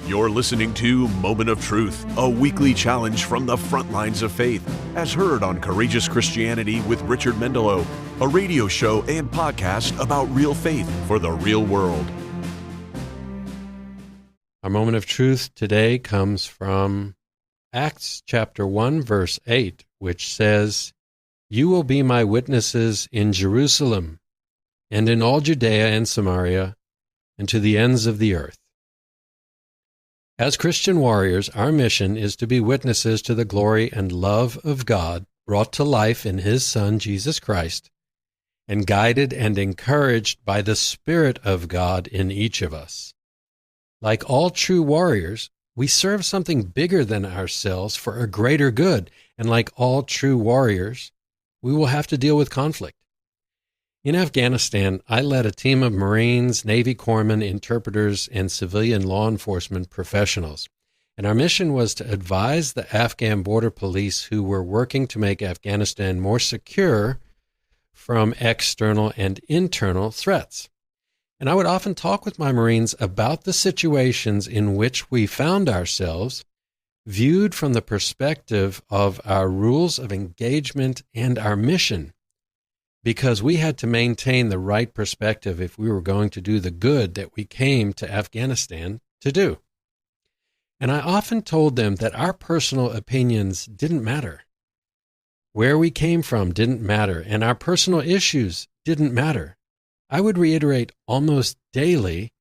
You're listening to Moment of Truth, a weekly challenge from the front lines of faith, as heard on Courageous Christianity with Richard Mendelow, a radio show and podcast about real faith for the real world. Our moment of truth today comes from Acts chapter 1, verse 8, which says, "You will be my witnesses in Jerusalem and in all Judea and Samaria and to the ends of the earth." As Christian warriors, our mission is to be witnesses to the glory and love of God brought to life in His Son, Jesus Christ, and guided and encouraged by the Spirit of God in each of us. Like all true warriors, we serve something bigger than ourselves for a greater good, and like all true warriors, we will have to deal with conflict. In Afghanistan, I led a team of Marines, Navy corpsmen, interpreters, and civilian law enforcement professionals, and our mission was to advise the Afghan border police who were working to make Afghanistan more secure from external and internal threats. And I would often talk with my Marines about the situations in which we found ourselves, viewed from the perspective of our rules of engagement and our mission, because we had to maintain the right perspective if we were going to do the good that we came to Afghanistan to do. And I often told them that our personal opinions didn't matter. Where we came from didn't matter, and our personal issues didn't matter. I would reiterate almost daily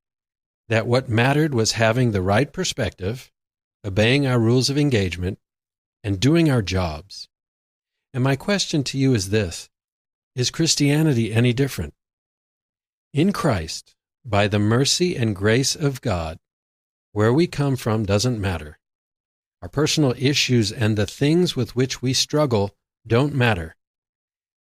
that what mattered was having the right perspective, obeying our rules of engagement, and doing our jobs. And my question to you is this: is Christianity any different? In Christ, by the mercy and grace of God, where we come from doesn't matter. Our personal issues and the things with which we struggle don't matter.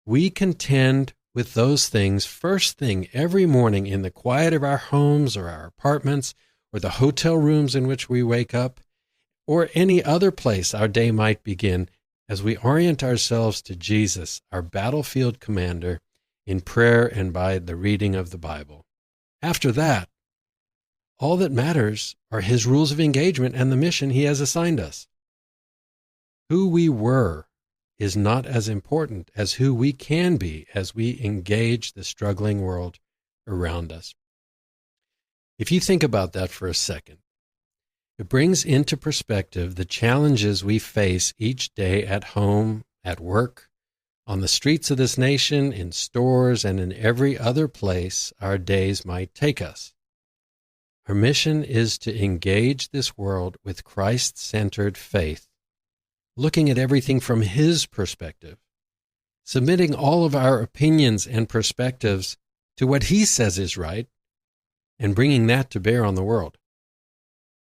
We contend with those things first thing every morning in the quiet of our homes or our apartments or the hotel rooms in which we wake up, or any other place our day might begin, as we orient ourselves to Jesus, our battlefield commander, in prayer and by the reading of the Bible. After that, all that matters are His rules of engagement and the mission He has assigned us. Who we were is not as important as who we can be as we engage the struggling world around us. If you think about that for a second, it brings into perspective the challenges we face each day at home, at work, on the streets of this nation, in stores, and in every other place our days might take us. Our mission is to engage this world with Christ-centered faith, looking at everything from His perspective, submitting all of our opinions and perspectives to what He says is right, and bringing that to bear on the world.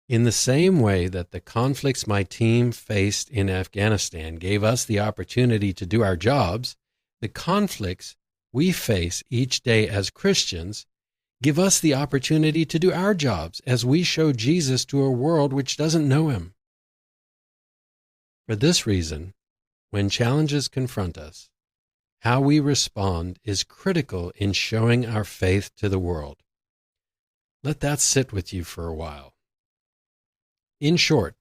In the same way that the conflicts my team faced in Afghanistan gave us the opportunity to do our jobs, the conflicts we face each day as Christians give us the opportunity to do our jobs as we show Jesus to a world which doesn't know Him. For this reason, when challenges confront us, how we respond is critical in showing our faith to the world. Let that sit with you for a while. In short,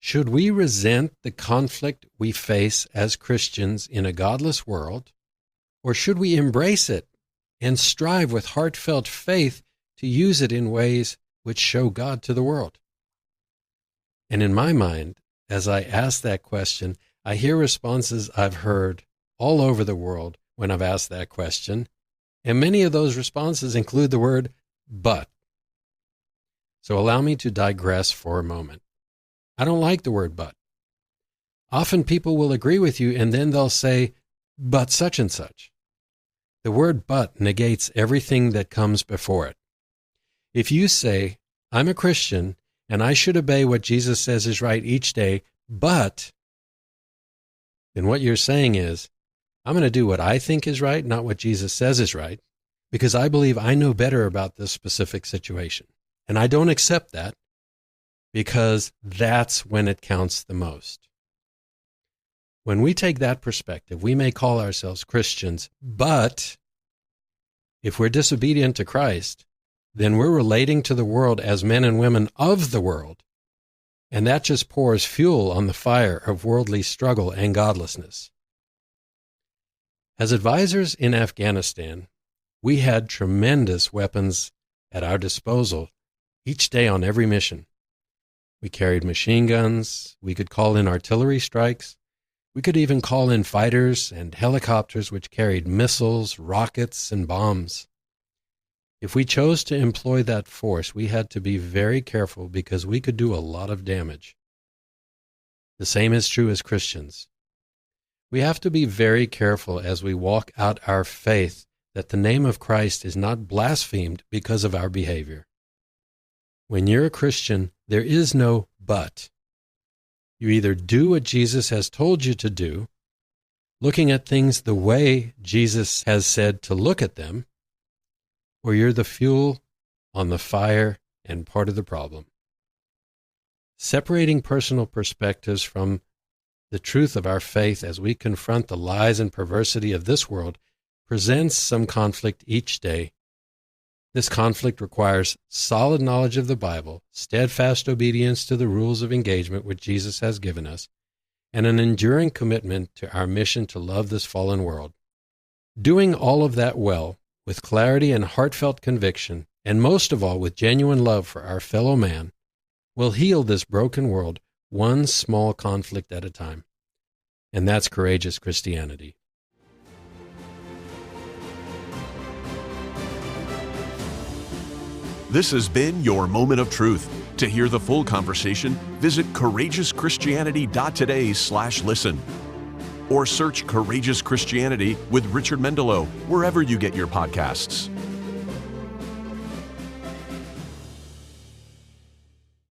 should we resent the conflict we face as Christians in a godless world, or should we embrace it and strive with heartfelt faith to use it in ways which show God to the world? And in my mind, as I ask that question, I hear responses I've heard all over the world when I've asked that question, and many of those responses include the word "but." So allow me to digress for a moment. I don't like the word "but." Often people will agree with you and then they'll say, "but such and such." The word "but" negates everything that comes before it. If you say, "I'm a Christian and I should obey what Jesus says is right each day, but," then what you're saying is, "I'm going to do what I think is right, not what Jesus says is right, because I believe I know better about this specific situation. And I don't accept that, because that's when it counts the most." When we take that perspective, we may call ourselves Christians, but if we're disobedient to Christ, then we're relating to the world as men and women of the world, and that just pours fuel on the fire of worldly struggle and godlessness. As advisors in Afghanistan, we had tremendous weapons at our disposal each day on every mission. We carried machine guns, we could call in artillery strikes, we could even call in fighters and helicopters which carried missiles, rockets, and bombs. If we chose to employ that force, we had to be very careful because we could do a lot of damage. The same is true as Christians. We have to be very careful as we walk out our faith that the name of Christ is not blasphemed because of our behavior. When you're a Christian, there is no but. You either do what Jesus has told you to do, looking at things the way Jesus has said to look at them, or you're the fuel on the fire and part of the problem. Separating personal perspectives from the truth of our faith as we confront the lies and perversity of this world presents some conflict each day. This conflict requires solid knowledge of the Bible, steadfast obedience to the rules of engagement which Jesus has given us, and an enduring commitment to our mission to love this fallen world. Doing all of that well, with clarity and heartfelt conviction, and most of all with genuine love for our fellow man, will heal this broken world one small conflict at a time. And that's courageous Christianity. This has been your Moment of Truth. To hear the full conversation, visit courageouschristianity.today/listen. Or search Courageous Christianity with Richard Mendelow wherever you get your podcasts.